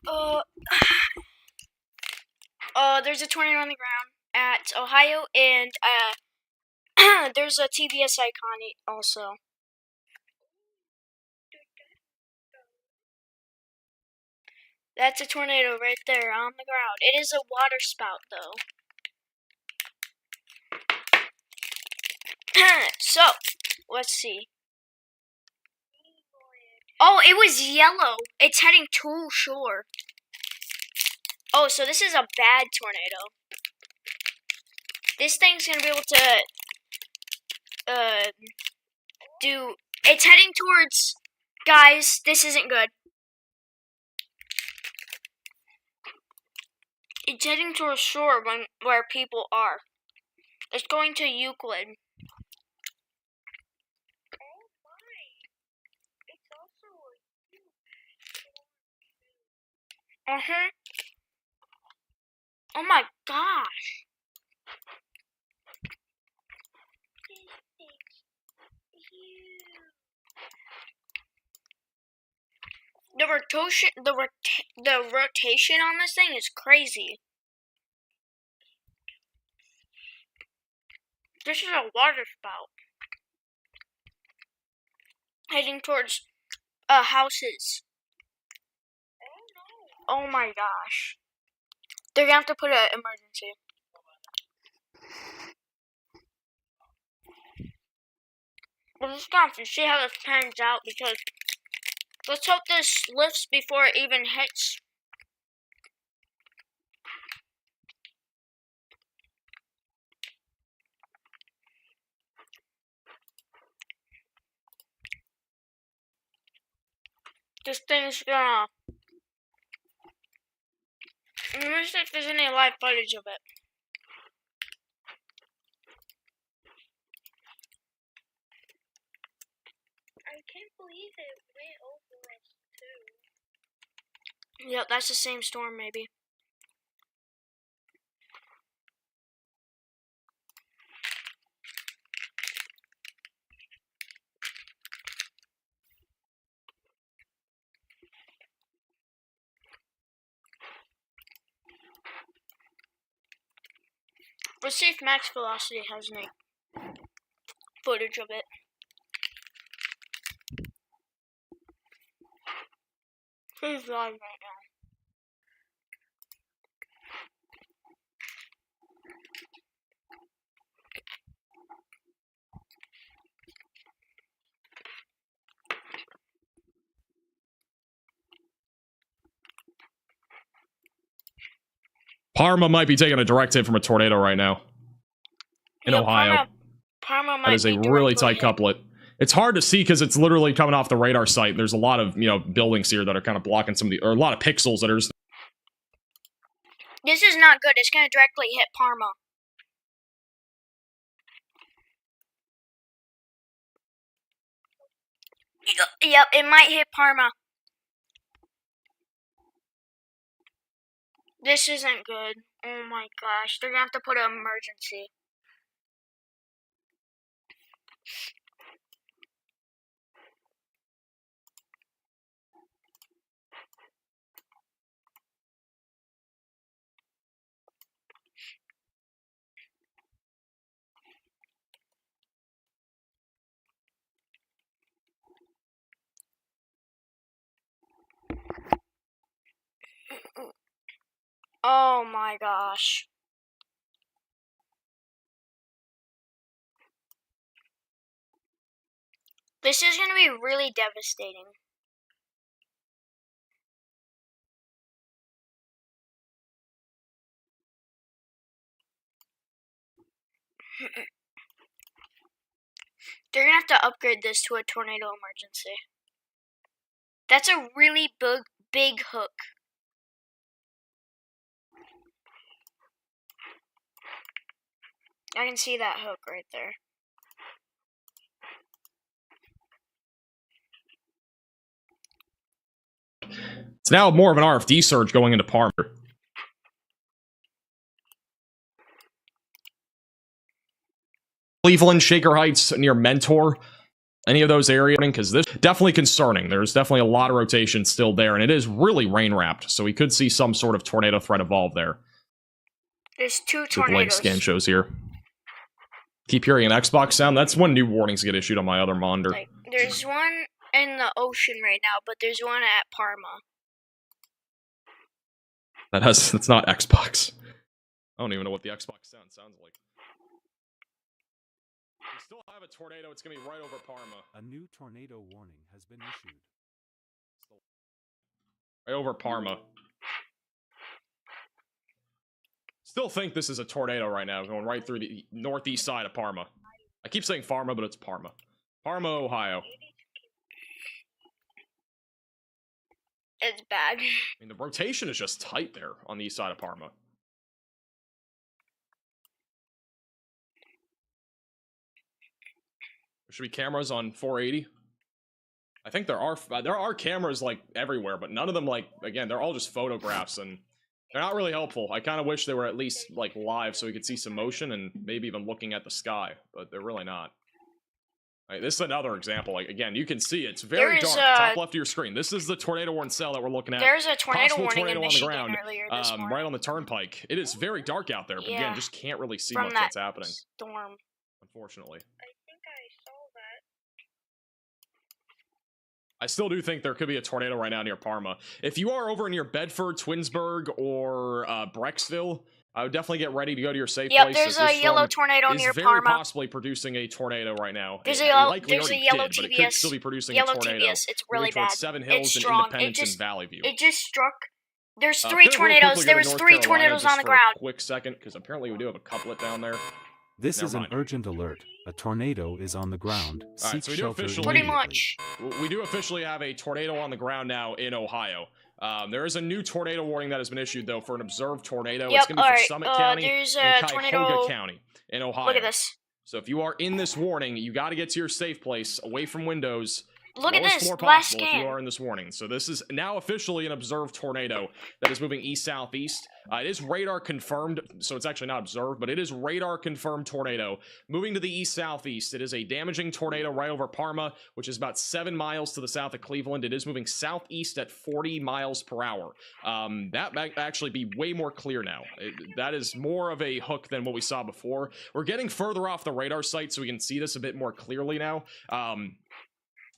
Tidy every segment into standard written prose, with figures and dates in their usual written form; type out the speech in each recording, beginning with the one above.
Uh, there's a tornado on the ground at Ohio, and there's a TBS icon also. That's a tornado right there on the ground. It is a water spout, though. So, let's see. Oh, it was yellow. It's heading to shore. Oh, so this is a bad tornado. This thing's gonna be able to, it's heading towards, guys, this isn't good. It's heading towards shore where people are. It's going to Euclid. Oh my gosh. The rotation on this thing is crazy. This is a water spout. Heading towards houses. Oh my gosh. They're gonna have to put an emergency. We're just gonna have to see how this pans out because let's hope this lifts before it even hits. This thing's gonna... Let me see if there's any live footage of it. I can't believe it went over us too. Yep, that's the same storm maybe. Let's see if Max Velocity has any footage of it. He's live right now. Parma might be taking a direct hit from a tornado right now in Ohio. Parma might that is a really tight couplet. It's hard to see because it's literally coming off the radar site. There's a lot of buildings here that are kind of blocking some of the, or a lot of pixels that are. This is not good. It's going to directly hit Parma. Yep, it might hit Parma. This isn't good. Oh my gosh. They're going to have to put an emergency. Oh my gosh. This is going to be really devastating. They're going to have to upgrade this to a tornado emergency. That's a really big hook. I can see that hook right there. It's now more of an RFD surge going into Parma. Cleveland, Shaker Heights near Mentor. any of those areas, because this is definitely concerning. There's definitely a lot of rotation still there, and it is really rain wrapped, so we could see some sort of tornado threat evolve there. There's 2 The tornadoes. link scan shows here. Keep hearing an Xbox sound. That's when new warnings get issued on my other monitor. Like, there's one in the ocean right now, but there's one at Parma. That's not Xbox. I don't even know what the Xbox sounds like. We still have a tornado. It's gonna be right over Parma. A new tornado warning has been issued. Right over Parma. Still think this is a tornado right now, going right through the northeast side of Parma. I keep saying Pharma, but it's Parma. Parma, Ohio. It's bad. I mean, the rotation is just tight there on the east side of Parma. There should be cameras on 480. I think there are cameras like everywhere, but none of them, like, again, they're all just photographs and they're not really helpful. I kind of wish they were at least like live so we could see some motion and maybe even looking at the sky, but they're really not. Right, this is another example. Like, again, you can see it's very dark. Top left of your screen. This is the tornado warning cell that we're looking at. There's a tornado Possible warning tornado in on the Michigan ground, earlier this morning. right on the turnpike. It is very dark out there, but again, just can't really see From much that what's happening. storm. Unfortunately. I think I saw that. I still do think there could be a tornado right now near Parma. If you are over near Bedford, Twinsburg, or Brecksville, I would definitely get ready to go to your safe place. Yep, there's a yellow tornado near very Parma. Possibly producing a tornado right now. There's It a yellow, likely there's a already yellow did, but it TBS. could still be producing Yellow a tornado. TBS. It's really moving towards bad. Seven Hills It's and strong. Independence and Valley View. It just struck. There's 3 Can I real tornadoes. quickly There go to was North 3 Carolina tornadoes just on the for ground. A quick second, because apparently we do have a couplet down there. This Never is an mind. urgent alert. A tornado is on the ground. Alright, Seek so we do shelter officially- Pretty immediately. much. We do officially have a tornado on the ground now in Ohio. There is a new tornado warning that has been issued, though, for an observed tornado. Yep, It's going to be for alright, Summit County there's and a Cuyahoga tornado. County in Ohio. Look at this. So if you are in this warning, you got to get to your safe place, away from windows. Look at lowest this. floor Last possible if you scan. are in this warning. So this is now officially an observed tornado that is moving east-southeast. It is radar confirmed, so it's actually not observed, but it is radar confirmed tornado moving to the east-southeast. It is a damaging tornado right over Parma, which is about 7 miles to the south of Cleveland. It is moving southeast at 40 miles per hour. That might actually be way more clear now. That is more of a hook than what we saw before. We're getting further off the radar site, so we can see this a bit more clearly now.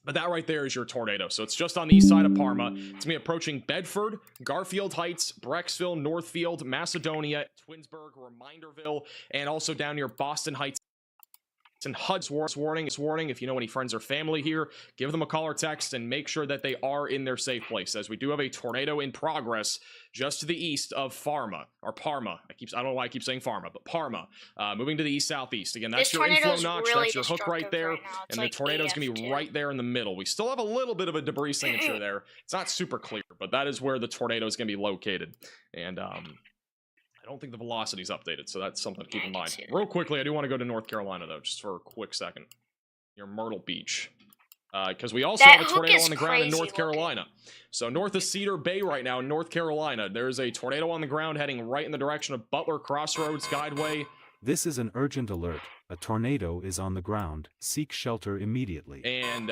But that right there is your tornado. So it's just on the east side of Parma. It's going to be approaching Bedford, Garfield Heights, Brecksville, Northfield, Macedonia, Twinsburg, Reminderville, and also down near Boston Heights. And HUD's warning. If you know any friends or family here, give them a call or text and make sure that they are in their safe place, as we do have a tornado in progress just to the east of Parma. I don't know why I keep saying Pharma, but Parma, moving to the east-southeast. Again, that's This your inflow tornado's notch, really that's your hook right destructive there, right now. It's and like the tornado's going to be AF2. right there in the middle. We still have a little bit of a debris signature there. It's not super clear, but that is where the tornado is going to be located. And I don't think the velocity's updated, so that's something to keep in mind. Real quickly, I do want to go to North Carolina, though, just for a quick second. Near Myrtle Beach. Because we also That have a hook tornado is on the ground in crazy North Carolina. So north of Cedar Bay right now in North Carolina, there's a tornado on the ground heading right in the direction of Butler Crossroads, Guideway. This is an urgent alert. A tornado is on the ground. Seek shelter immediately. And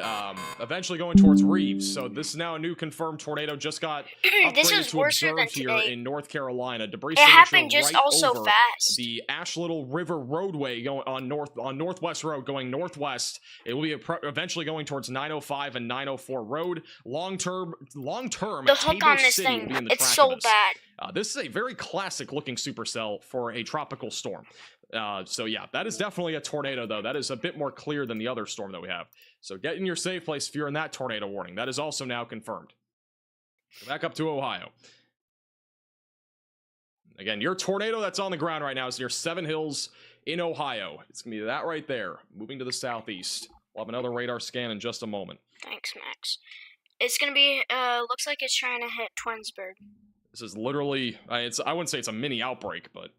eventually going towards Reeves. So this is now a new confirmed tornado. Just got This upgraded is to worse than observed here today. in North Carolina. Debris It signature happened just right also over fast. the Ash Little River Roadway going on Northwest Road going northwest. It will be eventually going towards 905 and 904 Road. Long term. The hook on this City will thing, be in the it's track of so this. bad. This is a very classic looking supercell for a tropical storm. So yeah, that is definitely a tornado, though. That is a bit more clear than the other storm that we have. So get in your safe place if you're in that tornado warning. That is also now confirmed. Go back up to Ohio. Again, your tornado that's on the ground right now is near Seven Hills in Ohio. It's going to be that right there, moving to the southeast. We'll have another radar scan in just a moment. Thanks, Max. It's gonna be, looks like it's trying to hit Twinsburg. This is literally, I wouldn't say it's a mini outbreak, but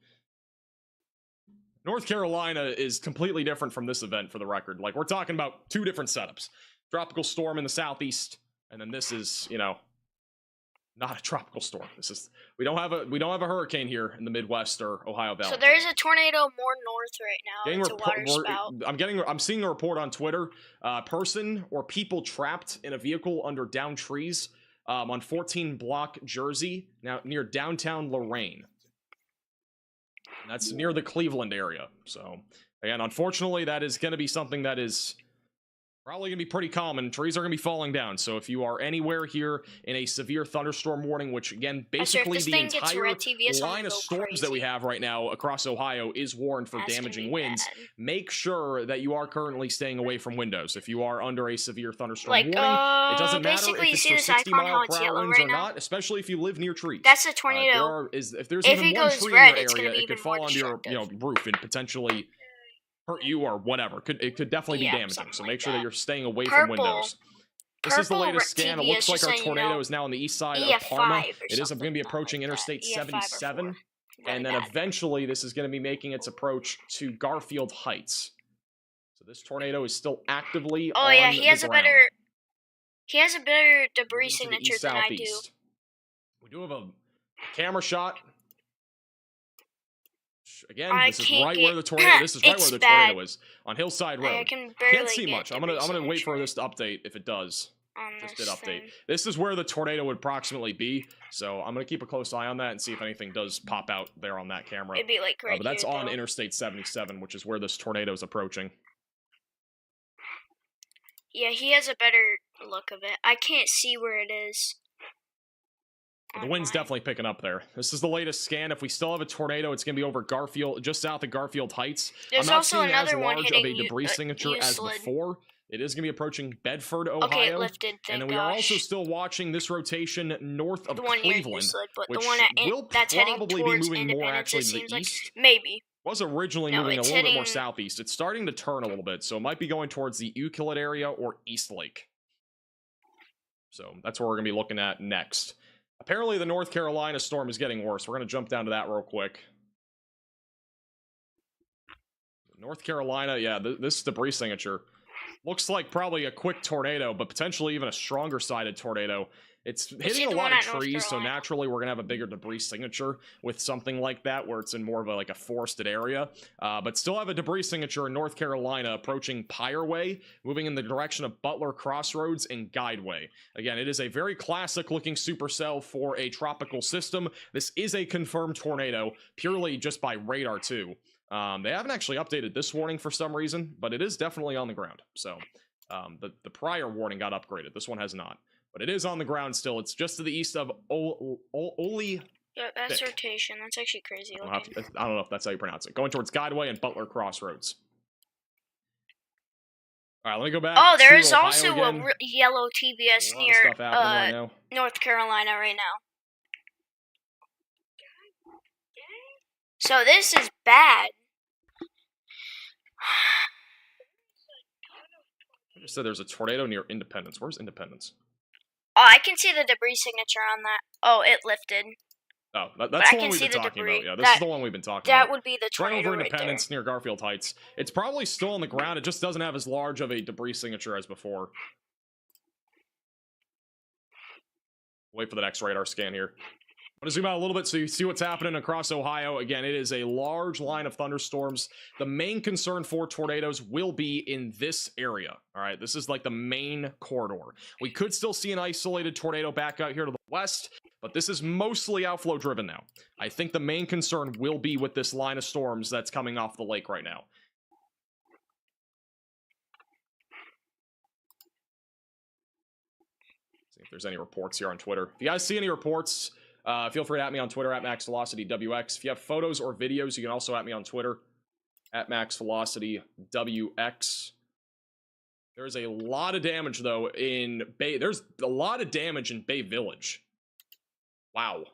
North Carolina is completely different from this event, for the record. Like, we're talking about 2 different setups. Tropical storm in the southeast, and then this is, you know, not a tropical storm. We don't have a hurricane here in the Midwest or Ohio Valley. So there's a tornado more north right now. It's a water spout. I'm seeing a report on Twitter. Person or people trapped in a vehicle under downed trees on 14 Block, Jersey, now near downtown Lorain. That's near the Cleveland area. So again, unfortunately, that is going to be something that is probably going to be pretty common. Trees are going to be falling down. So if you are anywhere here in a severe thunderstorm warning, which again, basically the entire line of storms that we have right now across Ohio is warned for damaging winds, make sure that you are currently staying away from windows. If you are under a severe thunderstorm warning, it doesn't matter if it's for 60-mile-per-hour winds or not, espally if you live near trees. That's a tornado. If there's even one tree in your area, it could fall on your roof and potentially hurt you or whatever. It could definitely be damaging. So make sure that you're staying away from windows. This is the latest scan. It looks like our tornado is now on the east side of Parma. It is going to be approaching Interstate 77. And then eventually this is going to be making its approach to Garfield Heights. So this tornado is still actively on the ground. He has a better debris signature than I do. We do have a camera shot. Again, this is right where the tornado. This is right where the tornado is on Hillside Road. I can't see much. I'm gonna wait for this to update if it does. Just did update. This is where the tornado would approximately be. So I'm gonna keep a close eye on that and see if anything does pop out there on that camera. It'd be like right but that's here, on Interstate 77, which is where this tornado is approaching. Yeah, he has a better look of it. I can't see where it is. The wind's definitely picking up there. This is the latest scan. If we still have a tornado, it's going to be over Garfield, just south of Garfield Heights. There's I'm not also seeing another as one large of hitting a debris signature as before. It is going to be approaching Bedford, Ohio. Okay, it lifted, and then we are also still watching this rotation north of the one Cleveland, slid, but which the one will that's probably be moving more Independence, actually to the like, east. maybe. Was originally moving a little bit more southeast. It's starting to turn a little bit, so it might be going towards the Euclid area or East Lake. So that's what we're going to be looking at next. Apparently, the North Carolina storm is getting worse. We're going to jump down to that real quick. North Carolina, yeah, this debris signature looks like probably a quick tornado, but potentially even a stronger sided tornado. It's hitting a lot of trees, so naturally we're going to have a bigger debris signature with something like that, where it's in more of a forested area. But still have a debris signature in North Carolina approaching Pireway, moving in the direction of Butler Crossroads and Guideway. Again, it is a very classic-looking supercell for a tropical system. This is a confirmed tornado, purely just by radar, too. They haven't actually updated this warning for some reason, but it is definitely on the ground. So the prior warning got upgraded. This one has not. But it is on the ground still. It's just to the east of Oli. Yeah, that's rotation. That's actually crazy looking. I don't know if that's how you pronounce it. Going towards Guideway and Butler Crossroads. All right, let me go back. Oh, there is Ohio also again. a yellow TBS near North Carolina right now. So this is bad. I just said there's a tornado near Independence. Where's Independence? Oh, I can see the debris signature on that. Oh, it lifted. Oh, that's the one we've been talking about. Yeah, this is the one we've been talking about. That would be the tornado right over Independence near Garfield Heights. It's probably still on the ground. It just doesn't have as large of a debris signature as before. Wait for the next radar scan here. I'm going to zoom out a little bit so you see what's happening across Ohio. Again, it is a large line of thunderstorms. The main concern for tornadoes will be in this area. All right, this is like the main corridor. We could still see an isolated tornado back out here to the west, but this is mostly outflow driven now. I think the main concern will be with this line of storms that's coming off the lake right now. See if there's any reports here on Twitter. If you guys see any reports, feel free to at me on Twitter at MaxVelocityWX. If you have photos or videos, you can also at me on Twitter at MaxVelocityWX. There's a lot of damage though in Bay. There's a lot of damage in Bay Village. Wow. I'm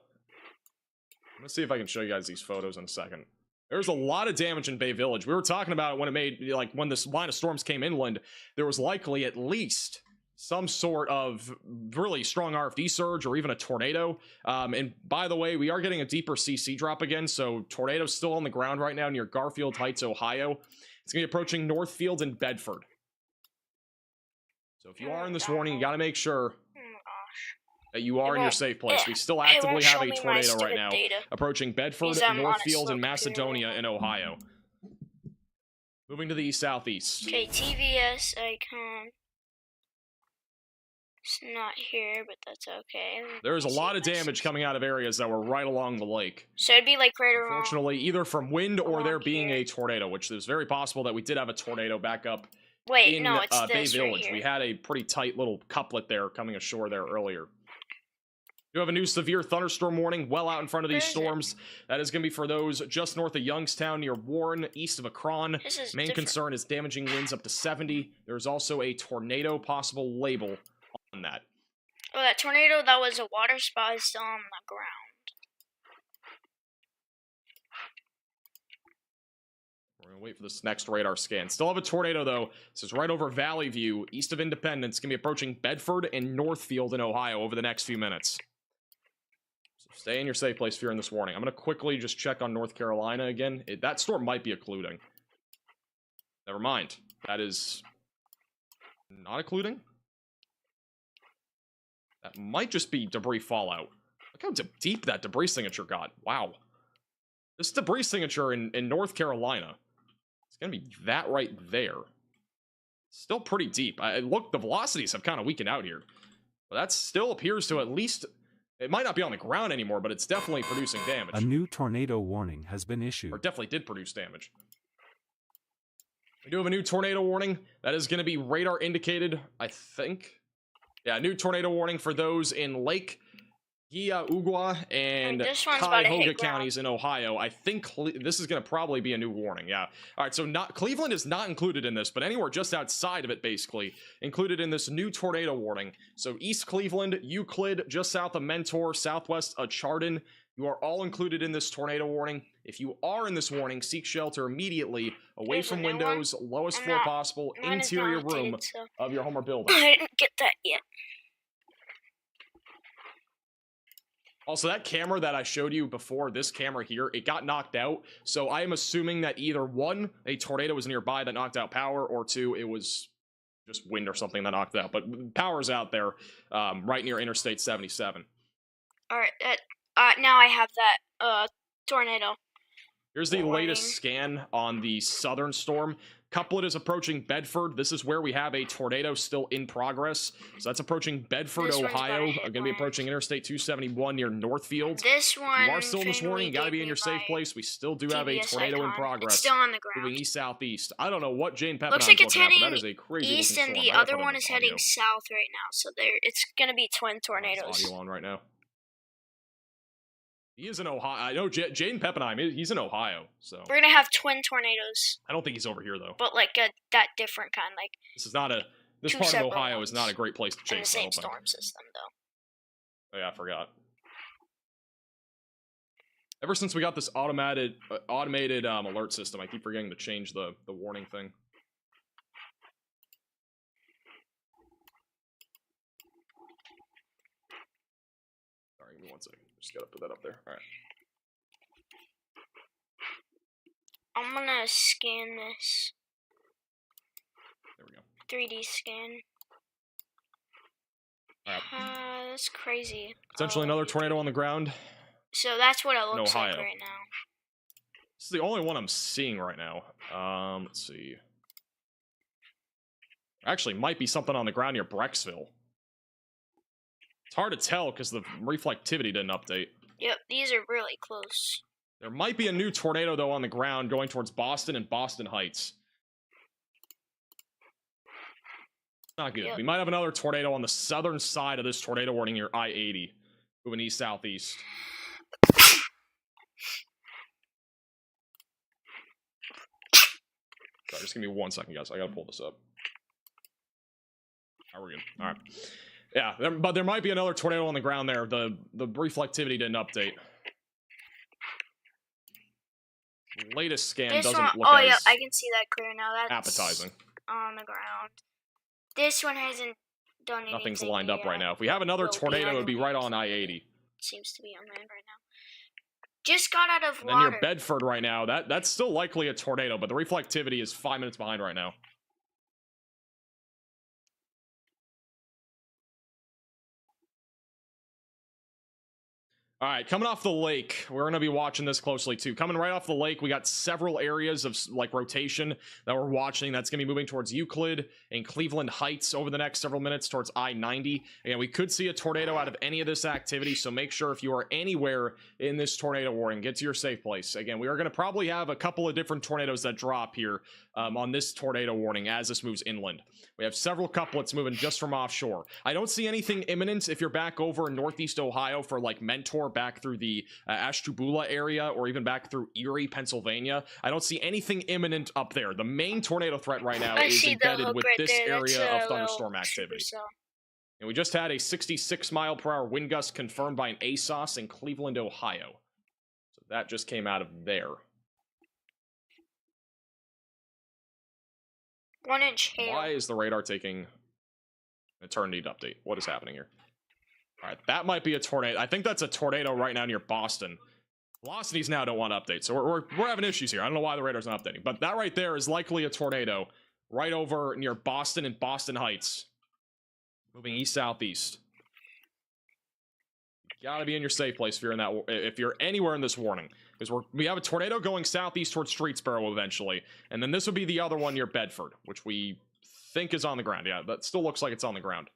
gonna see if I can show you guys these photos in a second. There's a lot of damage in Bay Village. We were talking about it when it made, like, when this line of storms came inland, there was likely at least some sort of really strong RFD surge or even a tornado. And by the way, we are getting a deeper CC drop again, so tornado's still on the ground right now near Garfield Heights, Ohio. It's going to be approaching Northfield and Bedford. So if you are in this warning, you got to make sure. You are in your won't- safe place. We still It actively won't have show a me my tornado right stupid now, data. approaching Bedford, Because I'm on a Northfield, slow and computer Macedonia right in Ohio. Moving to the southeast. Okay, TVS icon. It's not here, but that's okay. There's a Let me lot see of this. damage coming out of areas that were right along the lake. So it'd be like right around. Unfortunately, either from wind or there along being here. a tornado, which is very possible that we did have a tornado back up Wait, in no, it's Bay this Village. right here. We had a pretty tight little couplet there coming ashore there earlier. You have a new severe thunderstorm warning well out in front of these Where is it? storms. That is going to be for those just north of Youngstown near Warren, east of Akron. This is Main different. concern is damaging winds up to 70. There's also a tornado possible label on that. Oh, that tornado that was a water spout is still on the ground. We're going to wait for this next radar scan. Still have a tornado, though. This is right over Valley View, east of Independence. Going to be approaching Bedford and Northfield in Ohio over the next few minutes. So stay in your safe place if you're in this warning. I'm going to quickly just check on North Carolina again. That storm might be occluding. Never mind. That is not occluding. That might just be debris fallout. Look how deep that debris signature got. Wow. This debris signature in North Carolina. It's going to be that right there. Still pretty deep. Look, the velocities have kind of weakened out here. But that still appears to at least... It might not be on the ground anymore, but it's definitely producing damage. A new tornado warning has been issued. Or definitely did produce damage. We do have a new tornado warning. That is going to be radar indicated, I think. Yeah, new tornado warning for those in Lake Geauga and this one's about to hit Cuyahoga ground. counties in Ohio. I think this is going to probably be a new warning. Yeah. All right. So Cleveland is not included in this, but anywhere just outside of it, basically included in this new tornado warning. So East Cleveland, Euclid, just south of Mentor, southwest of Chardon. You are all included in this tornado warning. If you are in this warning, seek shelter immediately away Here's from a new one. windows, lowest I'm floor not- possible, Mine is interior not room updated, so of your home or building. I didn't get that yet. Also, that camera that I showed you before, this camera here, it got knocked out. So I am assuming that either one, a tornado was nearby that knocked out power, or two, it was just wind or something that knocked it out. But power's out there, right near Interstate 77. All right, now I have that tornado. Here's the Warning. latest scan on the southern storm. Couplet is approaching Bedford. This is where we have a tornado still in progress. So that's approaching Bedford, This one's about to Ohio. hit Going to be land. approaching Interstate 271 near Northfield. This one. You are still in this warning. You got to be in your safe place. place. We still do have a TVS tornado in icon. progress. It's still on the ground. Moving east southeast. I don't know what Jane Pepper Looks like it's but that heading is a crazy east, looking and storm. the I gotta other put on one this is audio. heading south right now. So it's gonna be twin tornadoes. Audio on right now. He is in Ohio. I know Jane Peppenheim. He's in Ohio, so We're gonna have twin tornadoes, I don't think he's over here though. but like that different kind, like This is not a. This two part of separate Ohio is not a ones. great place to in the chase. I same don't think. storm system, though. Oh yeah, I forgot. Ever since we got this automated alert system, I keep forgetting to change the warning thing. Sorry, give me 1 second. Just gotta put that up there. All right. I'm gonna scan this There we go. 3D scan. All right. That's crazy. Potentially another tornado on the ground. So that's what it looks like Ohio. right now. This is the only one I'm seeing right now. Let's see. Actually, might be something on the ground near Brecksville. It's hard to tell because the reflectivity didn't update. Yep, these are really close. There might be a new tornado, though, on the ground going towards Boston and Boston Heights. Not good. Yep. We might have another tornado on the southern side of this tornado warning near I-80. Moving east-southeast. Sorry, just give me 1 second, guys. I gotta pull this up. How are we good? Alright. Yeah, but there might be another tornado on the ground there. The reflectivity didn't update. Latest scan This doesn't one, look oh as yeah, I can see that clear now. That's appetizing. on the ground. This one hasn't done anything. Nothing's lined up yet. right now. If we have another Well, tornado, it would be right behind on I-80. Seems to be on land right now. Just got out of And then water. near Bedford right now, that's still likely a tornado, but the reflectivity is 5 minutes behind right now. All right, coming off the lake, we're going to be watching this closely too. Coming right off the lake, we got several areas of like rotation that we're watching. That's going to be moving towards Euclid and Cleveland Heights over the next several minutes towards I-90. Again, we could see a tornado out of any of this activity, so make sure if you are anywhere in this tornado warning, get to your safe place. Again, we are going to probably have a couple of different tornadoes that drop here on this tornado warning as this moves inland. We have several couplets moving just from offshore. I don't see anything imminent if you're back over in Northeast Ohio for like Mentor back through the Ashtabula area or even back through Erie, Pennsylvania. I don't see anything imminent up there. The main tornado threat right now is embedded with this area of thunderstorm activity. And we just had a 66 mile per hour wind gust confirmed by an ASOS in Cleveland, Ohio. So that just came out of there. 1 inch hail. Why is the radar taking a turn need update? What is happening here? All right, that might be a tornado. I think that's a tornado right now near Boston. Velocities now don't want to update, so we're having issues here. I don't know why the radar's not updating, but that right there is likely a tornado right over near Boston and Boston Heights, moving east-southeast. You gotta be in your safe place if you're in that. If you're anywhere in this warning, because we have a tornado going southeast towards Streetsboro eventually, and then this would be the other one near Bedford, which we think is on the ground. Yeah, that still looks like it's on the ground.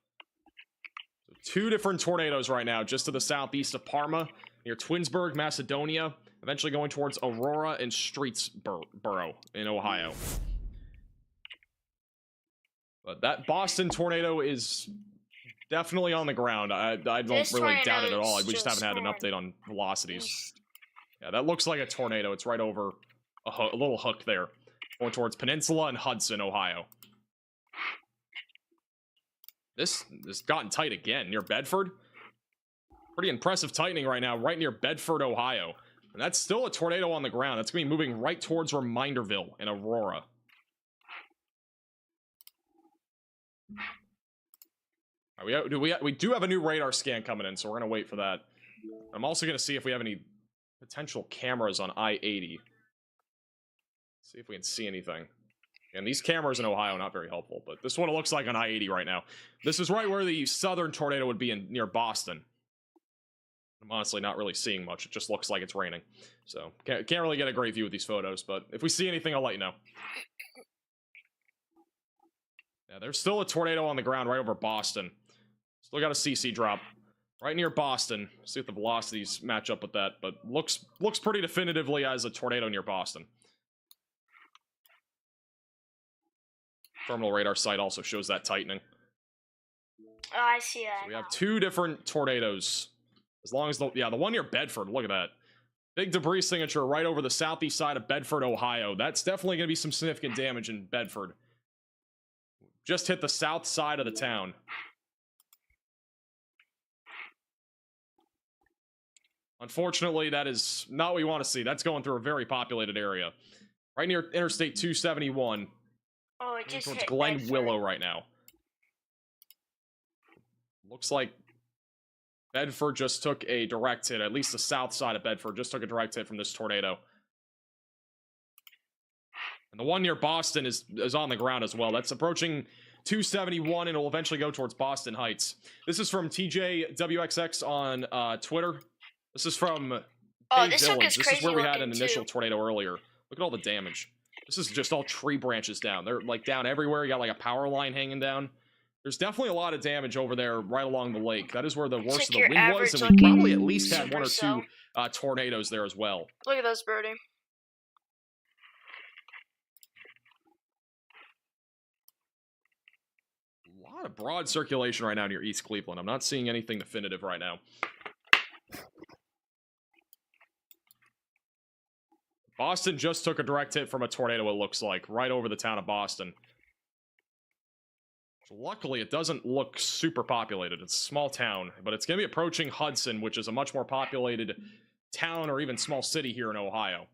So 2 different tornadoes right now, just to the southeast of Parma, near Twinsburg, Macedonia, eventually going towards Aurora and Streetsboro in Ohio. But that Boston tornado is definitely on the ground. I don't really doubt it at all. We just haven't had an update on velocities. Yeah, that looks like a tornado. It's right over a little hook there, going towards Peninsula and Hudson, Ohio. This gotten tight again near Bedford. Pretty impressive tightening right now, right near Bedford, Ohio. And that's still a tornado on the ground. That's going to be moving right towards Reminderville and Aurora. Right, we do have a new radar scan coming in, so we're going to wait for that. I'm also going to see if we have any potential cameras on I-80. See if we can see anything. And these cameras in Ohio are not very helpful, but this is what it looks like on I-80 right now. This is right where the southern tornado would be near Boston. I'm honestly not really seeing much. It just looks like it's raining. So, can't really get a great view with these photos, but if we see anything, I'll let you know. Yeah, there's still a tornado on the ground right over Boston. Still got a CC drop right near Boston. See if the velocities match up with that, but looks pretty definitively as a tornado near Boston. Terminal radar site also shows that tightening. Oh, I see that. So we have 2 different tornadoes. As long as the one near Bedford, look at that. Big debris signature right over the southeast side of Bedford, Ohio. That's definitely going to be some significant damage in Bedford. Just hit the south side of the town. Unfortunately, that is not what we want to see. That's going through a very populated area. Right near Interstate 271. Oh, it just towards hit Glen Bedford. Willow right now. Looks like Bedford just took a direct hit. At least the south side of Bedford just took a direct hit from this tornado. And the one near Boston is on the ground as well. That's approaching 271 and it will eventually go towards Boston Heights. This is from TJWXX on Twitter. This is from Dave Dillons. This is where we had an initial tornado earlier. Look at all the damage. This is just all tree branches down. They're like down everywhere. You got like a power line hanging down. There's definitely a lot of damage over there right along the lake. That is where the worst of the wind was, and we probably at least had 1 or 2 tornadoes there as well. Look at those, birdie. A lot of broad circulation right now near East Cleveland. I'm not seeing anything definitive right now. Boston just took a direct hit from a tornado, it looks like, right over the town of Boston. Luckily, it doesn't look super populated. It's a small town, but it's going to be approaching Hudson, which is a much more populated town or even small city here in Ohio.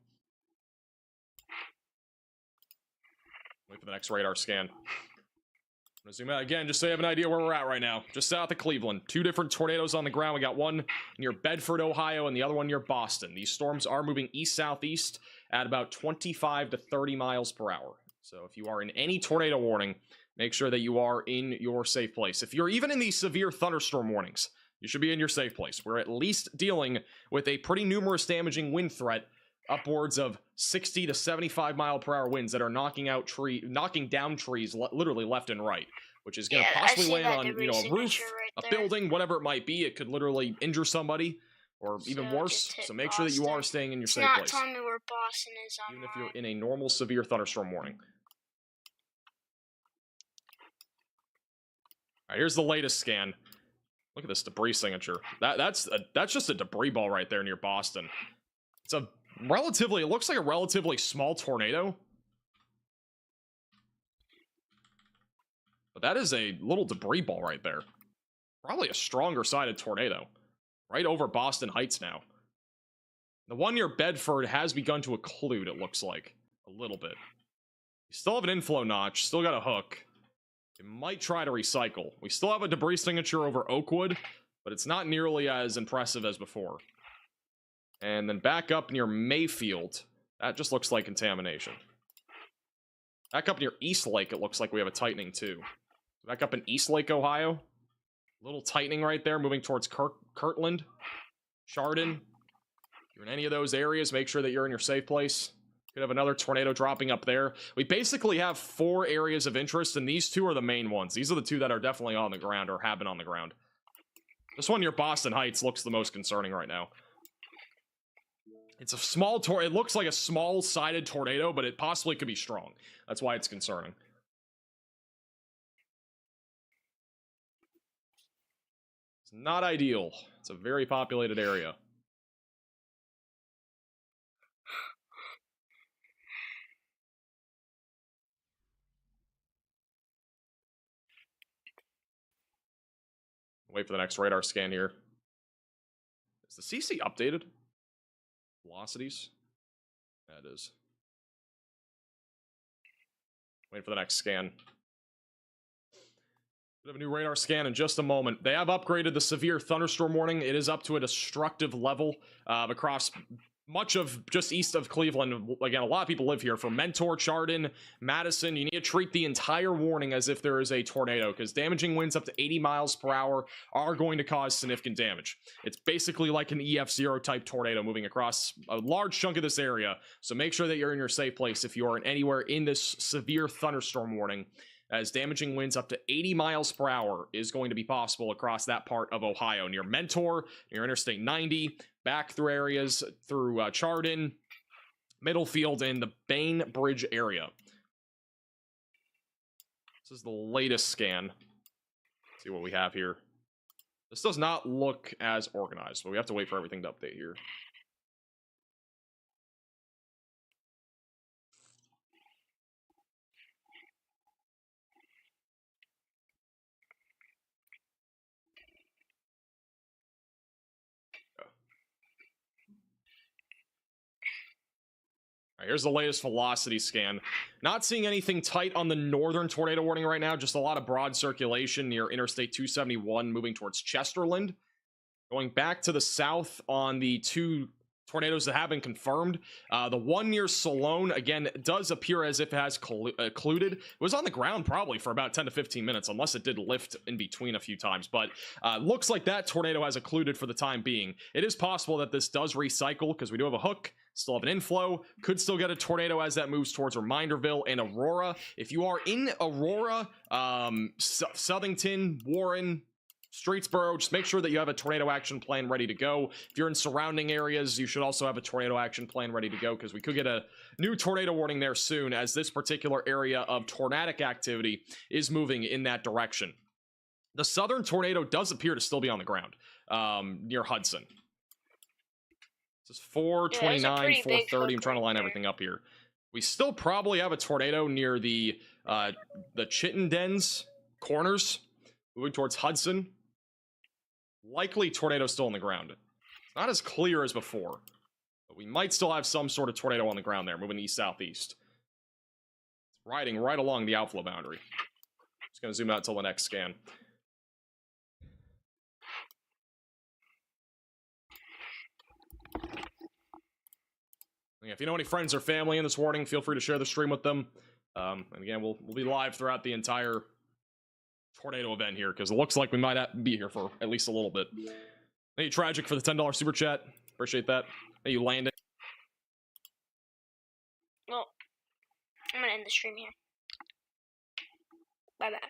Wait for the next radar scan. I'm going to zoom out again just so you have an idea where we're at right now. Just south of Cleveland. 2 different tornadoes on the ground. We got one near Bedford, Ohio, and the other one near Boston. These storms are moving east-southeast at about 25 to 30 miles per hour. So if you are in any tornado warning, make sure that you are in your safe place. If you're even in these severe thunderstorm warnings, you should be in your safe place. We're at least dealing with a pretty numerous damaging wind threat, upwards of 60 to 75 mile per hour winds that are knocking down trees literally left and right, which is going to possibly land on, you know, a roof, a building, whatever it might be. It could literally injure somebody, or even worse. So make sure that you are staying in your safe place. It's not telling me where Boston is on even if you're in a normal severe thunderstorm warning. All right, here's the latest scan. Look at this debris signature. That's just a debris ball right there near Boston. It's a relatively, it looks like a relatively small tornado. But that is a little debris ball right there. Probably a stronger sided tornado. Right over Boston Heights now. The one near Bedford has begun to occlude, it looks like. A little bit. You still have an inflow notch, still got a hook. You might try to recycle. We still have a debris signature over Oakwood, but it's not nearly as impressive as before. And then back up near Mayfield, that just looks like contamination. Back up near Eastlake, it looks like we have a tightening too. Back up in Eastlake, Ohio. A little tightening right there, moving towards Kirtland, Chardon. If you're in any of those areas, make sure that you're in your safe place. Could have another tornado dropping up there. We basically have 4 areas of interest, and these 2 are the main ones. These are the 2 that are definitely on the ground, or have been on the ground. This one near Boston Heights looks the most concerning right now. It's a small it looks like a small-sided tornado, but it possibly could be strong. That's why it's concerning. It's not ideal. It's a very populated area. Wait for the next radar scan here. Is the CC updated? Velocities? Yeah, it is. Wait for the next scan. We have a new radar scan in just a moment. They have upgraded the severe thunderstorm warning. It is up to a destructive level across much of just east of Cleveland. Again, a lot of people live here. From Mentor, Chardon, Madison, you need to treat the entire warning as if there is a tornado, because damaging winds up to 80 miles per hour are going to cause significant damage. It's basically like an EF0 type tornado moving across a large chunk of this area. So make sure that you're in your safe place if you are anywhere in this severe thunderstorm warning, as damaging winds up to 80 miles per hour is going to be possible across that part of Ohio, near Mentor, near Interstate 90, back through areas through Chardon, Middlefield, and the Bainbridge area. This is the latest scan. Let's see what we have here. This does not look as organized, but we have to wait for everything to update here. All right, here's the latest velocity scan. Not seeing anything tight on the northern tornado warning right now, just a lot of broad circulation near Interstate 271 moving towards Chesterland. Going back to the south on the 2 tornadoes that have been confirmed. The one near Salone, again, does appear as if it has occluded. It was on the ground probably for about 10 to 15 minutes, unless it did lift in between a few times. But looks like that tornado has occluded for the time being. It is possible that this does recycle, because we do have a hook, still have an inflow, could still get a tornado as that moves towards Reminderville and Aurora. If you are in Aurora, Southington, Warren, Streetsboro, just make sure that you have a tornado action plan ready to go. If you're in surrounding areas, you should also have a tornado action plan ready to go, because we could get a new tornado warning there soon, as this particular area of tornadic activity is moving in that direction. The southern tornado does appear to still be on the ground near Hudson. This is 429, 430. I'm trying to line everything up here. We still probably have a tornado near the Chittendens corners, moving towards Hudson. Likely tornado still on the ground. It's not as clear as before, but we might still have some sort of tornado on the ground there, moving east-southeast. It's riding right along the outflow boundary. Just going to zoom out until the next scan. If you know any friends or family in this warning, feel free to share the stream with them. And again, we'll be live throughout the entire tornado event here, because it looks like we might be here for at least a little bit. Thank you, Tragic, for the $10 super chat. Appreciate that. Thank you, Landon. Well, I'm gonna end the stream here. Bye bye.